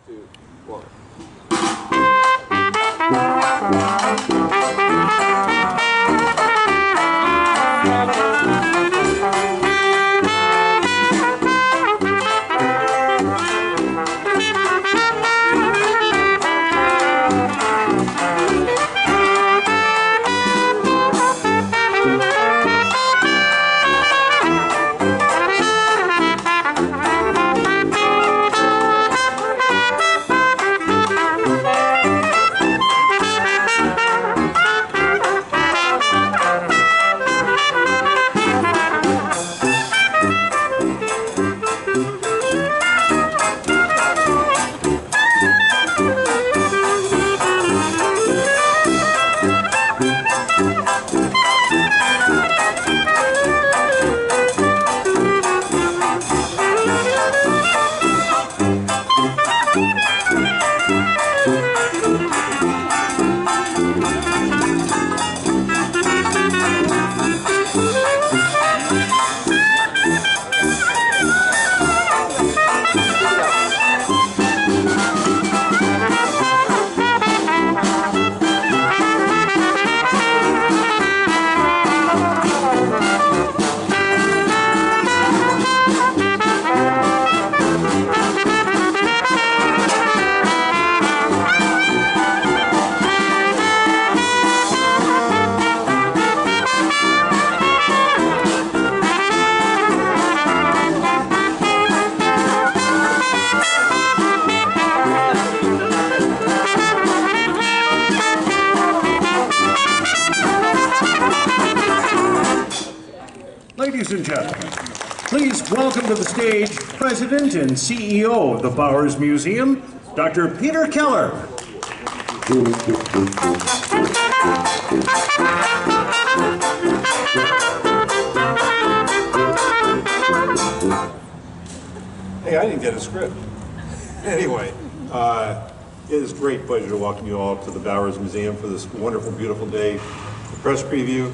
2, 1. Ladies and gentlemen, please welcome to the stage President and CEO of the Bowers Museum, Dr. Peter Keller. Hey, I didn't get a script. Anyway, it is a great pleasure to welcome you all to the Bowers Museum for this wonderful, beautiful day. The press preview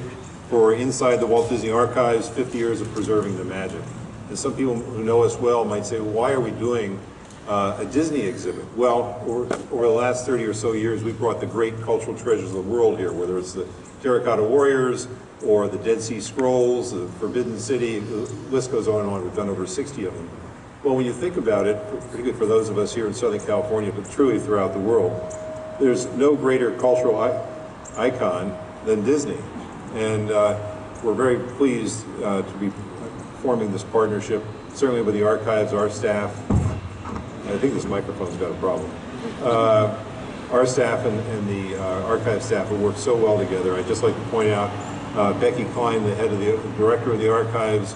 for Inside the Walt Disney Archives, 50 Years of Preserving the Magic. And some people who know us well might say, well, why are we doing a Disney exhibit? Well, over the last 30 or so years, we've brought the great cultural treasures of the world here, whether it's the Terracotta Warriors or the Dead Sea Scrolls, the Forbidden City, the list goes on and on. We've done over 60 of them. Well, when you think about it, particularly for those of us here in Southern California, but truly throughout the world, there's no greater cultural icon than Disney. And we're very pleased to be forming this partnership, certainly with the archives, our staff. I think this microphone's got a problem. Our staff and the archive staff have worked so well together. I'd just like to point out Becky Klein, the director of the archives,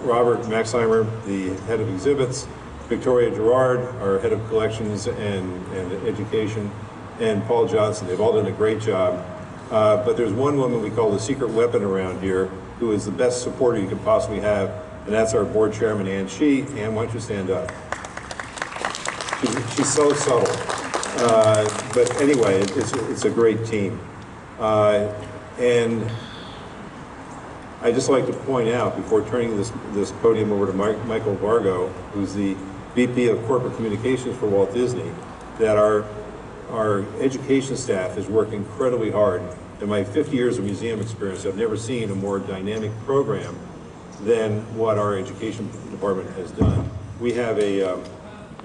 Robert Maxheimer, the head of exhibits, Victoria Gerard, our head of collections and education, and Paul Johnson. They've all done a great job. But there's one woman we call the secret weapon around here who is the best supporter you could possibly have, and that's our board chairman, Ann Shee. Ann, why don't you stand up? She's so subtle. But anyway, it's a great team. And I'd just like to point out, before turning this podium over to Michael Vargo, who's the VP of Corporate Communications for Walt Disney, that our education staff has worked incredibly hard. In my 50 years of museum experience, I've never seen a more dynamic program than what our education department has done. We have a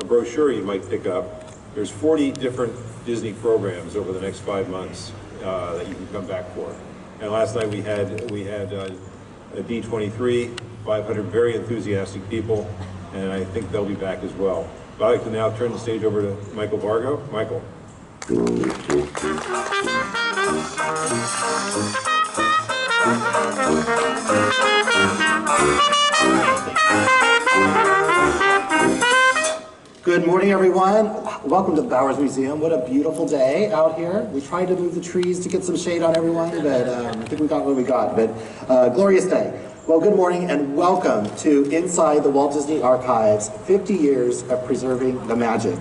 brochure you might pick up. There's 40 different Disney programs over the next 5 months that you can come back for. And last night we had a D23, 500 very enthusiastic people, and I think they'll be back as well. But I'd like to now turn the stage over to Michael Vargo. Michael. Good morning, everyone. Welcome to the Bowers Museum. What a beautiful day out here. We tried to move the trees to get some shade on everyone, but I think we got what we got. But glorious day. Well, good morning and welcome to Inside the Walt Disney Archives, 50 Years of Preserving the Magic.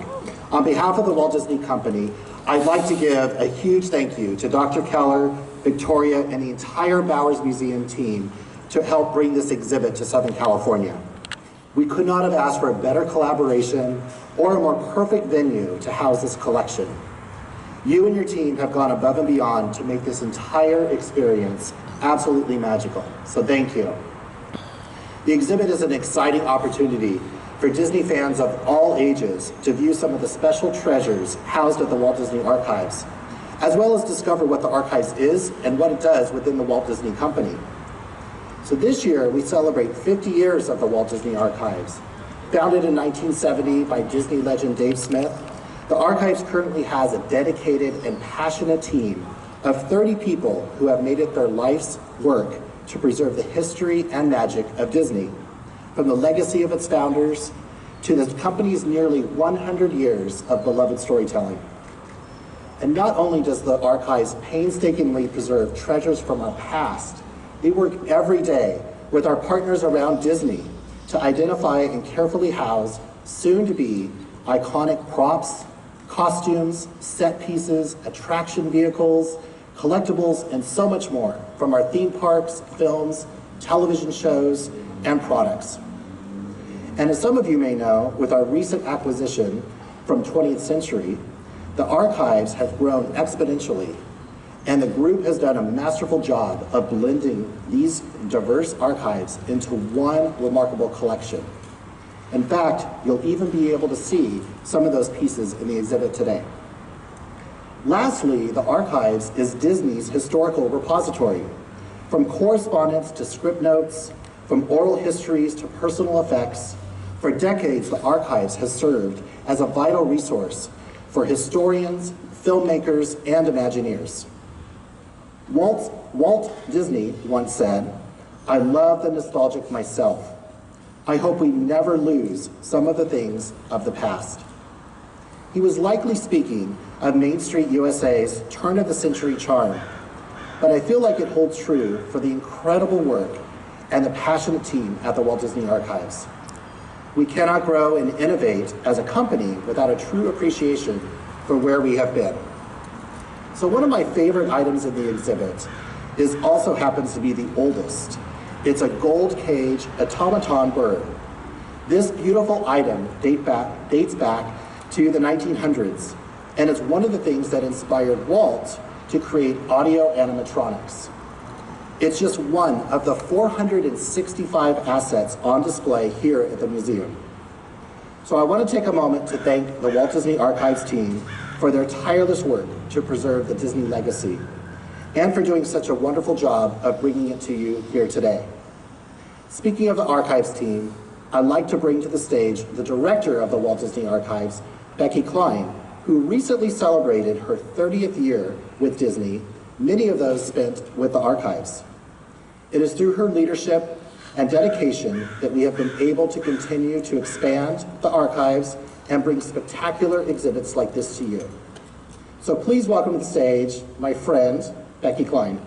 On behalf of the Walt Disney Company, I'd like to give a huge thank you to Dr. Keller, Victoria, and the entire Bowers Museum team to help bring this exhibit to Southern California. We could not have asked for a better collaboration or a more perfect venue to house this collection. You and your team have gone above and beyond to make this entire experience absolutely magical, so thank you. The exhibit is an exciting opportunity for Disney fans of all ages to view some of the special treasures housed at the Walt Disney Archives, as well as discover what the Archives is and what it does within the Walt Disney Company. So this year, we celebrate 50 years of the Walt Disney Archives. Founded in 1970 by Disney legend Dave Smith, the Archives currently has a dedicated and passionate team of 30 people who have made it their life's work to preserve the history and magic of Disney, from the legacy of its founders to the company's nearly 100 years of beloved storytelling. And not only does the Archives painstakingly preserve treasures from our past, they work every day with our partners around Disney to identify and carefully house soon-to-be iconic props, costumes, set pieces, attraction vehicles, collectibles, and so much more from our theme parks, films, television shows, and products. And as some of you may know, with our recent acquisition from 20th Century, the Archives have grown exponentially, and the group has done a masterful job of blending these diverse archives into one remarkable collection. In fact, you'll even be able to see some of those pieces in the exhibit today. Lastly, the Archives is Disney's historical repository. From correspondence to script notes, from oral histories to personal effects, for decades the Archives has served as a vital resource for historians, filmmakers, and Imagineers. Walt Disney once said, "I love the nostalgic myself. I hope we never lose some of the things of the past." He was likely speaking of Main Street USA's turn-of-the-century charm, but I feel like it holds true for the incredible work and the passionate team at the Walt Disney Archives. We cannot grow and innovate as a company without a true appreciation for where we have been. So one of my favorite items in the exhibit also happens to be the oldest. It's a gold cage automaton bird. This beautiful item dates back to the 1900s, and it's one of the things that inspired Walt to create audio animatronics. It's just one of the 465 assets on display here at the museum. So I want to take a moment to thank the Walt Disney Archives team for their tireless work to preserve the Disney legacy, and for doing such a wonderful job of bringing it to you here today. Speaking of the Archives team, I'd like to bring to the stage the director of the Walt Disney Archives, Becky Klein, who recently celebrated her 30th year with Disney, many of those spent with the Archives. It is through her leadership and dedication that we have been able to continue to expand the Archives and bring spectacular exhibits like this to you. So please welcome to the stage my friend, Becky Klein.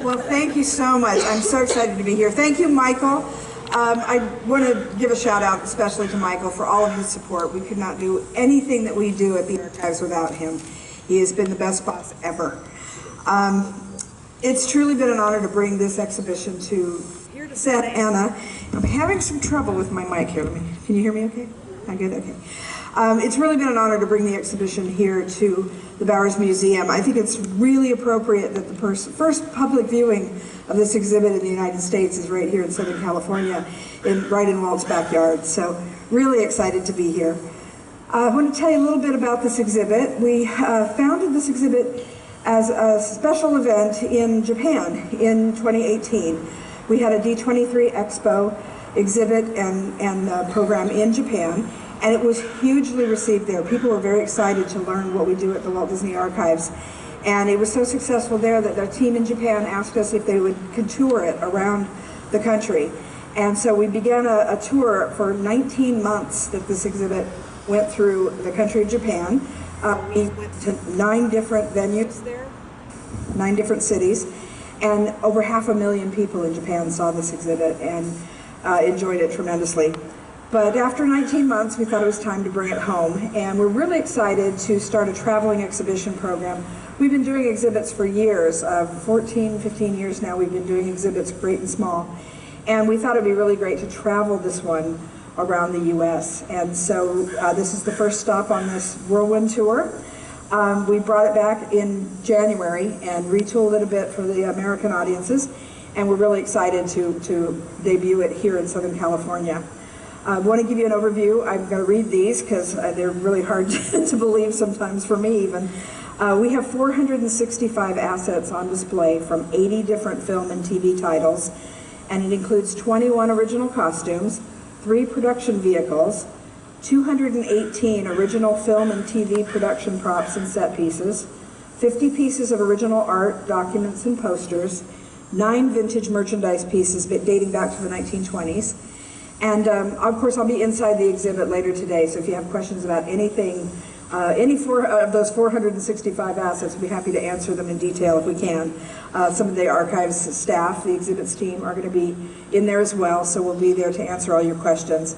Well, thank you so much. I'm so excited to be here. Thank you, Michael. I want to give a shout out especially to Michael for all of his support. We could not do anything that we do at the Archives without him. He has been the best boss ever. It's truly been an honor to bring this exhibition here to Santa Ana. I'm having some trouble with my mic here. Can you hear me okay? Not good? Okay. It's really been an honor to bring the exhibition here to the Bowers Museum. I think it's really appropriate that the first public viewing of this exhibit in the United States is right here in Southern California, right in Walt's backyard. So really excited to be here. I want to tell you a little bit about this exhibit. We founded this exhibit as a special event in Japan in 2018. We had a D23 Expo exhibit and program in Japan, and it was hugely received there. People were very excited to learn what we do at the Walt Disney Archives. And it was so successful there that their team in Japan asked us if they could tour it around the country. And so we began a tour for 19 months that this exhibit went through the country of Japan. We went to 9 different venues there, 9 different cities. And over 500,000 people in Japan saw this exhibit and enjoyed it tremendously. But after 19 months, we thought it was time to bring it home, and we're really excited to start a traveling exhibition program. We've been doing exhibits for years, 14, 15 years now we've been doing exhibits, great and small, and we thought it'd be really great to travel this one around the U.S. And so this is the first stop on this whirlwind tour. We brought it back in January and retooled it a bit for the American audiences, and we're really excited to debut it here in Southern California. I want to give you an overview. I'm going to read these because they're really hard to believe sometimes for me even. We have 465 assets on display from 80 different film and TV titles, and it includes 21 original costumes, 3 production vehicles, 218 original film and TV production props and set pieces, 50 pieces of original art, documents, and posters, 9 vintage merchandise pieces dating back to the 1920s. And of course, I'll be inside the exhibit later today, so if you have questions about anything, any of those 465 assets, we'll be happy to answer them in detail if we can. Some of the archives staff, the exhibits team, are going to be in there as well, so we'll be there to answer all your questions.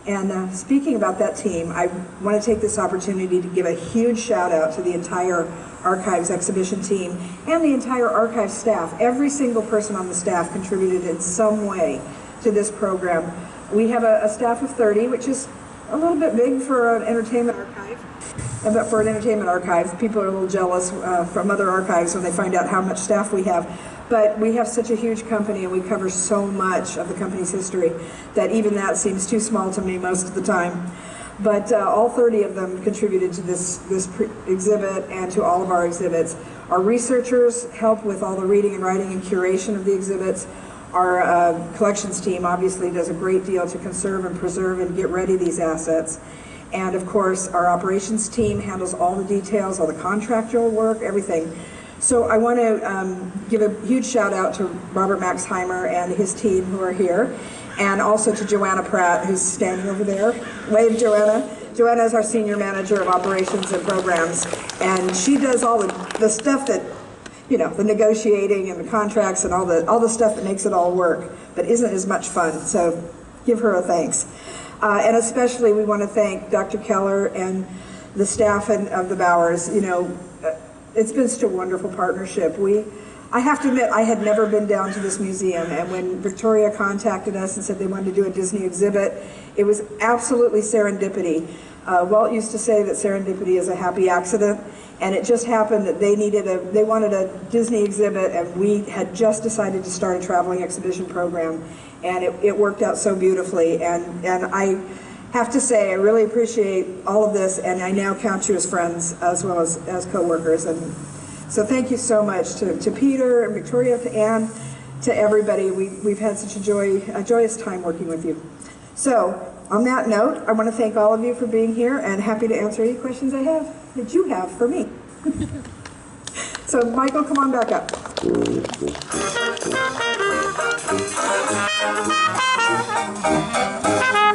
And speaking about that team, I want to take this opportunity to give a huge shout out to the entire archives exhibition team and the entire archives staff. Every single person on the staff contributed in some way to this program. We have a staff of 30, which is a little bit big for an entertainment archive. But for an entertainment archive, people are a little jealous from other archives when they find out how much staff we have. But we have such a huge company and we cover so much of the company's history that even that seems too small to me most of the time. But all 30 of them contributed to this exhibit and to all of our exhibits. Our researchers help with all the reading and writing and curation of the exhibits. Our collections team obviously does a great deal to conserve and preserve and get ready these assets. And of course, our operations team handles all the details, all the contractual work, everything. So I want to give a huge shout out to Robert Maxheimer and his team who are here, and also to Joanna Pratt, who's standing over there. Wave, Joanna. Joanna is our senior manager of operations and programs, and she does all the stuff that, you know, the negotiating and the contracts and all the stuff that makes it all work, but isn't as much fun. So give her a thanks. And especially we want to thank Dr. Keller and the staff of the Bowers. You know, it's been such a wonderful partnership. I have to admit, I had never been down to this museum, and when Victoria contacted us and said they wanted to do a Disney exhibit, it was absolutely serendipity. Walt used to say that serendipity is a happy accident, and it just happened that they wanted a Disney exhibit, and we had just decided to start a traveling exhibition program, and it worked out so beautifully. And I have to say, I really appreciate all of this, and I now count you as friends as well as co-workers. And so thank you so much to Peter and Victoria, to Anne, to everybody. We've had such a joyous time working with you. So on that note, I want to thank all of you for being here, and happy to answer any questions that you have for me. So Michael, come on back up.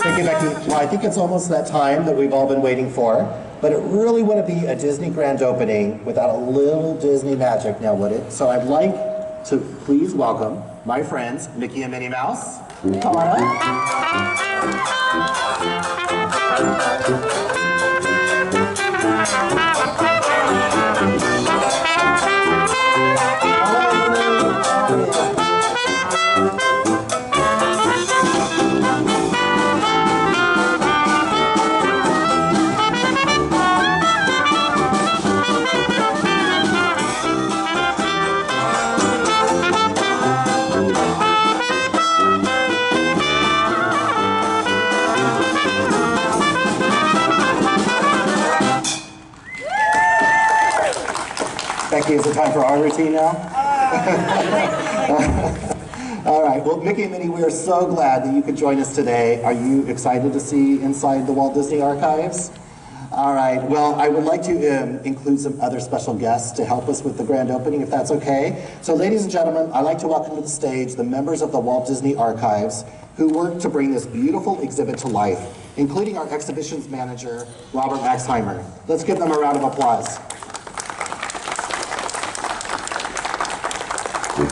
Thank you, Becky. Well, I think it's almost that time that we've all been waiting for, but it really wouldn't be a Disney grand opening without a little Disney magic, now would it? So I'd like to please welcome my friends, Mickey and Minnie Mouse. Come on Becky, is it time for our routine now? All right, well, Mickey and Minnie, we are so glad that you could join us today. Are you excited to see inside the Walt Disney Archives? All right, well, I would like to include some other special guests to help us with the grand opening, if that's okay. So ladies and gentlemen, I'd like to welcome to the stage the members of the Walt Disney Archives who worked to bring this beautiful exhibit to life, including our exhibitions manager, Robert Maxheimer. Let's give them a round of applause. All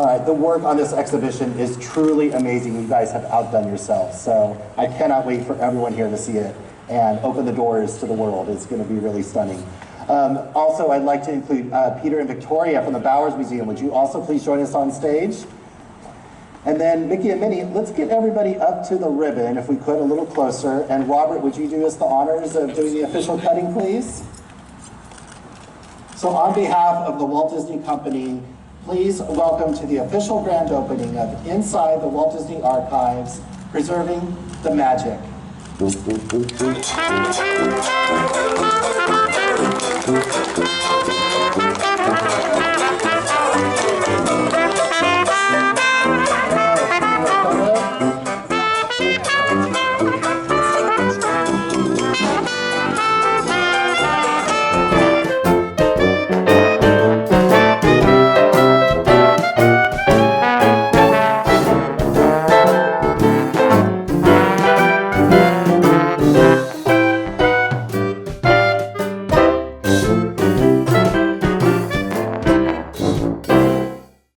right, the work on this exhibition is truly amazing. You guys have outdone yourselves. So I cannot wait for everyone here to see it and open the doors to the world. It's going to be really stunning. Also, I'd like to include Peter and Victoria from the Bowers Museum. Would you also please join us on stage? And then Mickey and Minnie, let's get everybody up to the ribbon, if we could, a little closer. And Robert, would you do us the honors of doing the official cutting, please? So on behalf of the Walt Disney Company, please welcome to the official grand opening of Inside the Walt Disney Archives, Preserving the Magic.